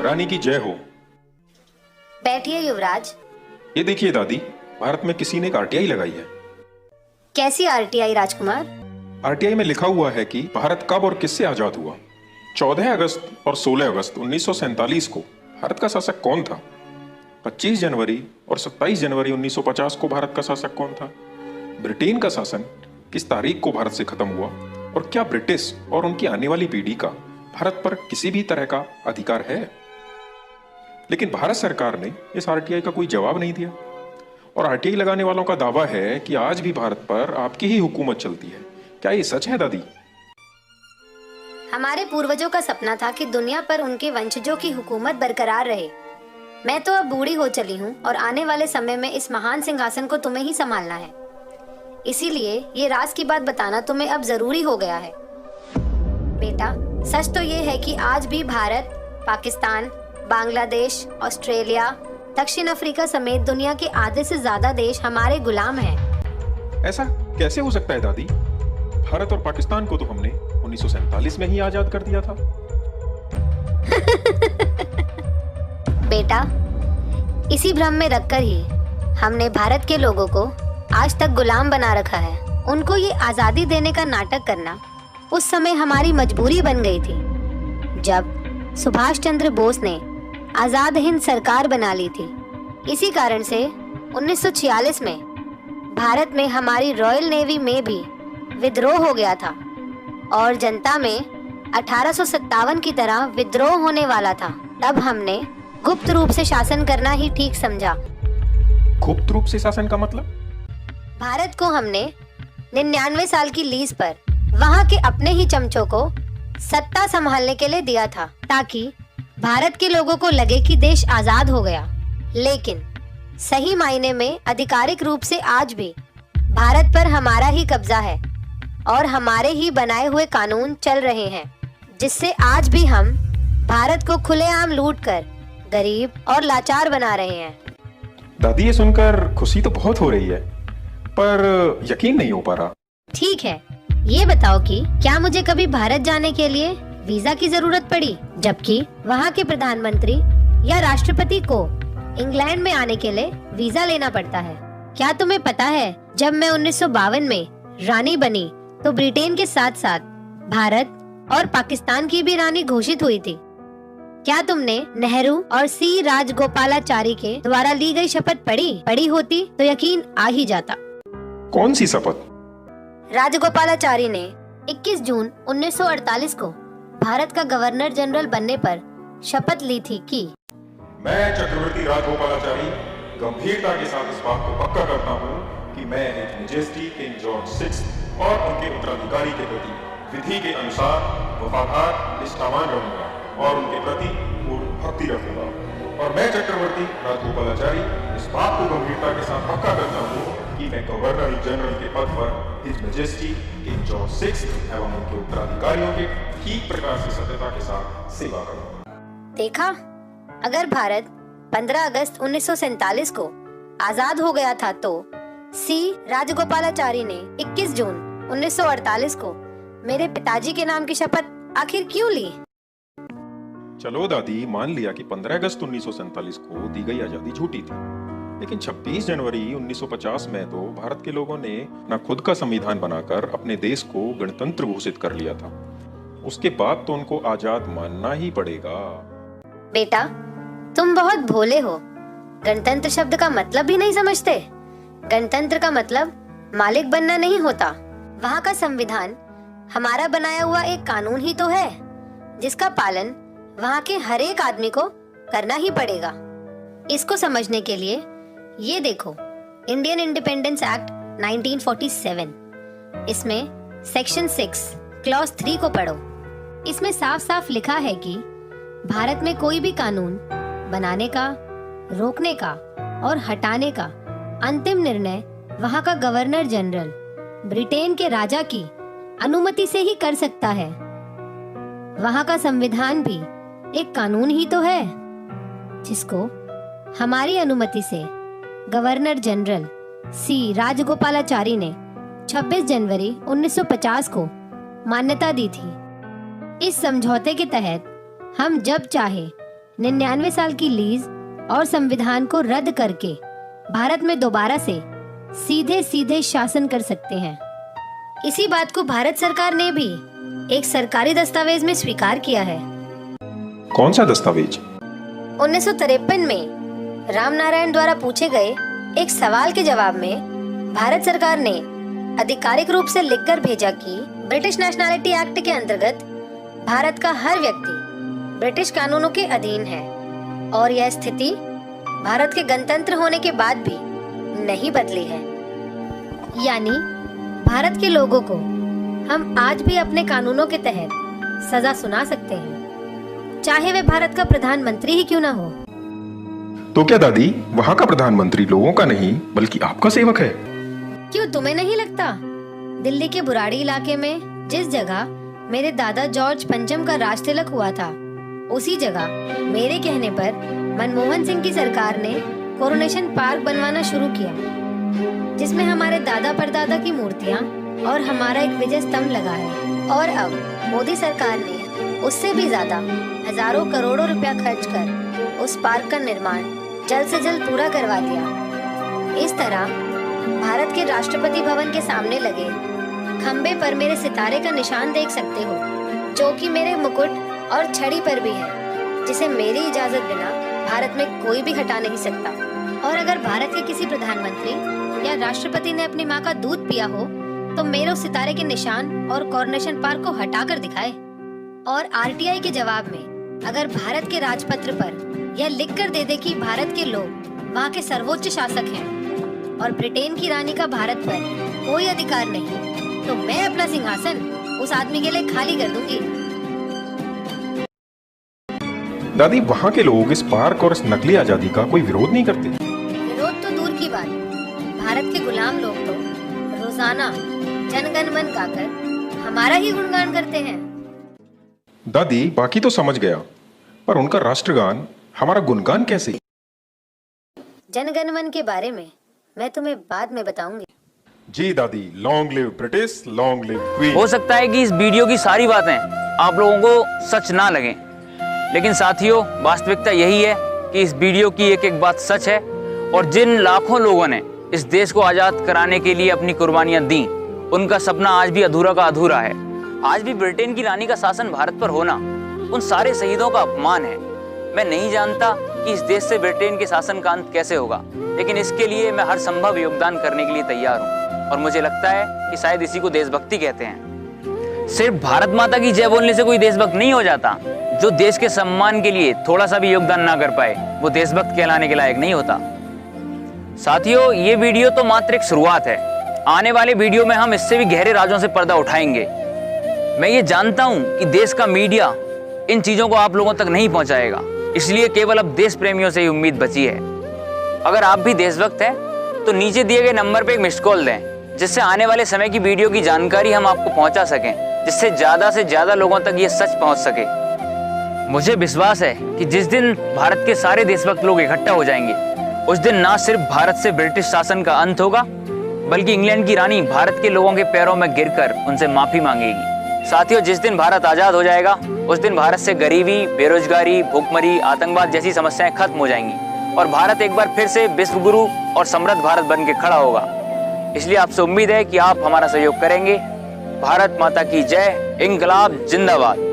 रानी की जय हो। बैठिए युवराज। ये देखिए दादी, भारत में किसी ने एक आरटीआई लगाई है। कैसी आरटीआई राजकुमार? आरटीआई में लिखा हुआ है कि भारत कब और किससे आजाद हुआ। 14 अगस्त और 16 अगस्त 1947 को भारत का शासक कौन था? 25 जनवरी और 27 जनवरी 1950 को भारत का शासक कौन था? ब्रिटेन का शासन किस तारीख को भारत से खत्म हुआ? और क्या ब्रिटिश और उनकी आने वाली पीढ़ी का भारत पर किसी भी तरह का अधिकार है? लेकिन भारत सरकार ने इस आरटीआई का कोई जवाब नहीं दिया और आरटीआई लगाने वालों का दावा है कि आज भी भारत पर आपकी ही हुकूमत चलती है। क्या ये सच है दादी? हमारे पूर्वजों का सपना था कि दुनिया पर उनके वंशजों की हुकूमत बरकरार रहे। मैं तो अब बूढ़ी हो चली हूँ और आने वाले समय में इस महान सिंहासन को तुम्हें ही संभालना है। इसीलिए ये राज की बात बताना तुम्हें अब जरूरी हो गया है। बेटा, सच तो ये है कि आज भी भारत, पाकिस्तान, बांग्लादेश, ऑस्ट्रेलिया, दक्षिण अफ्रीका समेत दुनिया के आधे से ज्यादा देश हमारे गुलाम हैं। ऐसा कैसे हो सकता है दादी? भारत और पाकिस्तान को तो हमने 1947 में ही आजाद कर दिया था। बेटा, इसी भ्रम में रखकर ही हमने भारत के लोगों को आज तक गुलाम बना रखा है। उनको ये आजादी देने का नाटक करना उस समय हमारी मजबूरी बन गई थी, जब सुभाष चंद्र बोस ने आजाद हिंद सरकार बना ली थी। इसी कारण से 1946 में भारत में हमारी रॉयल नेवी में भी विद्रोह हो गया था और जनता में 1857 की तरह विद्रोह होने वाला था। तब हमने गुप्त रूप से शासन करना ही ठीक समझा। गुप्त रूप से शासन का मतलब? भारत को हमने 99 साल की लीज पर वहाँ के अपने ही चमचों को सत्ता संभालने के लिए दिया था, ताकि भारत के लोगों को लगे कि देश आजाद हो गया। लेकिन सही मायने में आधिकारिक रूप से आज भी भारत पर हमारा ही कब्जा है और हमारे ही बनाए हुए कानून चल रहे हैं, जिससे आज भी हम भारत को खुलेआम लूटकर गरीब और लाचार बना रहे हैं। दादी, ये सुनकर खुशी तो बहुत हो रही है, पर यकीन नहीं हो पा रहा। ठीक है, ये बताओ कि क्या मुझे कभी भारत जाने के लिए वीजा की जरूरत पड़ी, जबकि वहाँ के प्रधानमंत्री या राष्ट्रपति को इंग्लैंड में आने के लिए वीजा लेना पड़ता है? क्या तुम्हें पता है, जब मैं 1952 में रानी बनी तो ब्रिटेन के साथ साथ भारत और पाकिस्तान की भी रानी घोषित हुई थी। क्या तुमने नेहरू और सी राजगोपालाचारी के द्वारा ली गई शपथ पढ़ी होती तो यकीन आ ही जाता। कौन सी शपथ? राजगोपालाचारी ने 21 जून 1948 को भारत का गवर्नर जनरल बनने पर शपथ ली थी कि मैं चक्रवर्ती राजगोपालाचारी गंभीरता के साथ इस बात को पक्का करता हूँ कि मैं एक मेजेस्टी किंग जॉर्ज 6 और उनके उत्तराधिकारी के प्रति विधि के अनुसार वफादार, निष्ठावान रहूंगा और उनके प्रति पूर्ण भक्ति रखूंगा। और मैं चक्रवर्ती राजगोपालाचारी इस बात को गंभीरता के साथ पक्का करता हूँ कि मैं गवर्नर जनरल के पद पर हिज मेजेस्टी किंग जॉर्ज 6 एवं उनके उत्तराधिकारियों के ठीक प्रकार से सत्यता के साथ सेवा करूंगा। देखा, अगर भारत 15 अगस्त 1947 को आजाद हो गया था तो सी राजगोपालाचारी ने 21 जून 1948 को मेरे पिताजी के नाम की शपथ आखिर क्यों ली? चलो दादी, मान लिया कि 15 अगस्त 1947 को दी गई आजादी झूठी थी, लेकिन 26 जनवरी 1950 में तो भारत के लोगों ने अपना खुद का संविधान बनाकर अपने देश को गणतंत्र घोषित कर लिया था। उसके बाद तो उनको आजाद मानना ही पड़ेगा। बेटा, तुम बहुत भोले हो। गणतंत्र शब्द का मतलब भी नहीं समझते। गणतंत्र का मतलब मालिक बनना नहीं होता। वहाँ का संविधान हमारा बनाया हुआ एक कानून ही तो है, जिसका पालन वहाँ के हर एक आदमी को करना ही पड़ेगा। इसको समझने के लिए ये देखो, इंडियन इंडिपेंडेंस एक्ट 1947, इसमें सेक्शन 6 क्लॉज 3 को पढ़ो। इसमें साफ साफ लिखा है कि भारत में कोई भी कानून बनाने का, रोकने का और हटाने का अंतिम निर्णय वहाँ का गवर्नर जनरल ब्रिटेन के राजा की अनुमति से ही कर सकता है। वहाँ का संविधान भी एक कानून ही तो है, जिसको हमारी अनुमति से गवर्नर जनरल सी राजगोपालाचारी ने 26 जनवरी 1950 को मान्यता दी थी। इस समझौते के तहत हम जब चाहे 99 साल की लीज और संविधान को रद्द करके भारत में दोबारा से सीधे सीधे शासन कर सकते हैं। इसी बात को भारत सरकार ने भी एक सरकारी दस्तावेज में स्वीकार किया है। कौन सा दस्तावेज? 1953 में रामनारायण द्वारा पूछे गए एक सवाल के जवाब में भारत सरकार ने आधिकारिक रूप से लिखकर भेजा कि ब्रिटिश नेशनैलिटी एक्ट के अंतर्गत भारत का हर व्यक्ति ब्रिटिश कानूनों के अधीन है और यह स्थिति भारत के गणतंत्र होने के बाद भी नहीं बदली है। यानी भारत के लोगों को हम आज भी अपने कानूनों के तहत सजा सुना सकते हैं, चाहे वे भारत का प्रधानमंत्री ही क्यों ना हो। तो क्या दादी, वहाँ का प्रधानमंत्री लोगों का नहीं बल्कि आपका सेवक है? क्यों तुम्हें नहीं लगता? दिल्ली के बुराड़ी इलाके में जिस जगह मेरे दादा जॉर्ज पंचम का राज तिलक हुआ था, उसी जगह मेरे कहने पर मनमोहन सिंह की सरकार ने कोरोनेशन पार्क बनवाना शुरू किया, जिसमें हमारे दादा परदादा की मूर्तियां और हमारा एक विजय स्तंभ लगा है। और अब मोदी सरकार ने उससे भी ज्यादा हजारों करोड़ों रुपया खर्च कर उस पार्क का निर्माण जल्द से जल्द पूरा करवा दिया। इस तरह भारत के राष्ट्रपति भवन के सामने लगे खंबे पर मेरे सितारे का निशान देख सकते हो, जो कि मेरे मुकुट और छड़ी पर भी है, जिसे मेरी इजाजत बिना भारत में कोई भी हटा नहीं सकता। और अगर भारत के किसी प्रधानमंत्री या राष्ट्रपति ने अपनी माँ का दूध पिया हो तो मेरे उस सितारे के निशान और कोरोनेशन पार्क को हटा कर दिखाए। और आरटीआई के जवाब में अगर भारत के राजपत्र पर यह लिख कर दे कि भारत के लोग वहाँ के सर्वोच्च शासक हैं और ब्रिटेन की रानी का भारत पर कोई अधिकार नहीं, तो मैं अपना सिंहासन उस आदमी के लिए खाली कर दूंगी। दादी, वहाँ के लोग इस पार्क और इस नकली आजादी का कोई विरोध नहीं करते? विरोध तो दूर की बात, भारत के गुलाम लोग तो रोजाना जनगण मन गाकर हमारा ही गुणगान करते हैं। दादी, बाकी तो समझ गया, पर उनका राष्ट्रगान हमारा गुणगान कैसे? जनगण मन के बारे में मैं तुम्हें बाद में बताऊंगी। जी दादी, long live British, long live queen. हो सकता है कि इस वीडियो की सारी बातें आप लोगों को सच ना लगें, लेकिन साथियों, वास्तविकता यही है कि इस वीडियो की एक एक बात सच है। और जिन लाखों लोगों ने इस देश को आज़ाद कराने के लिए अपनी कुर्बानियां दी, उनका सपना आज भी अधूरा का अधूरा है। आज भी ब्रिटेन की रानी का शासन भारत पर होना उन सारे शहीदों का अपमान है। मैं नहीं जानता कि इस देश से ब्रिटेन के शासन का अंत कैसे होगा, लेकिन इसके लिए मैं हर संभव योगदान करने के लिए तैयार हूँ। और मुझे लगता है कि शायद इसी को देशभक्ति कहते हैं। सिर्फ भारत माता की जय बोलने से कोई देशभक्त नहीं हो जाता। जो देश के सम्मान के लिए थोड़ा सा भी योगदान ना कर पाए, वो देशभक्त कहलाने के लायक नहीं होता। साथियों, ये वीडियो तो मात्र एक शुरुआत है। आने वाले वीडियो में हम इससे भी गहरे राजों से पर्दा उठाएंगे। मैं ये जानता हूं कि देश का मीडिया इन चीजों को आप लोगों तक नहीं पहुंचाएगा, इसलिए केवल अब देश प्रेमियों से ही उम्मीद बची है। अगर आप भी देशभक्त हैं तो नीचे दिए गए नंबर पर एक मिस्ड कॉल दें, जिससे आने वाले समय की वीडियो की जानकारी हम आपको पहुंचा सकें, जिससे ज्यादा से ज्यादा लोगों तक ये सच पहुंच सके। मुझे विश्वास है कि जिस दिन भारत के सारे देशभक्त लोग इकट्ठा हो जाएंगे, उस दिन ना सिर्फ भारत से ब्रिटिश शासन का अंत होगा, बल्कि इंग्लैंड की रानी भारत के लोगों के पैरों में गिरकर उनसे माफी मांगेगी। साथियों, जिस दिन भारत आजाद हो जाएगा, उस दिन भारत से गरीबी, बेरोजगारी, भूखमरी, आतंकवाद जैसी समस्याएं खत्म हो जाएंगी और भारत एक बार फिर से विश्व गुरु और समृद्ध भारत बन के खड़ा होगा। इसलिए आपसे उम्मीद है कि आप हमारा सहयोग करेंगे। भारत माता की जय, इंकलाब जिंदाबाद।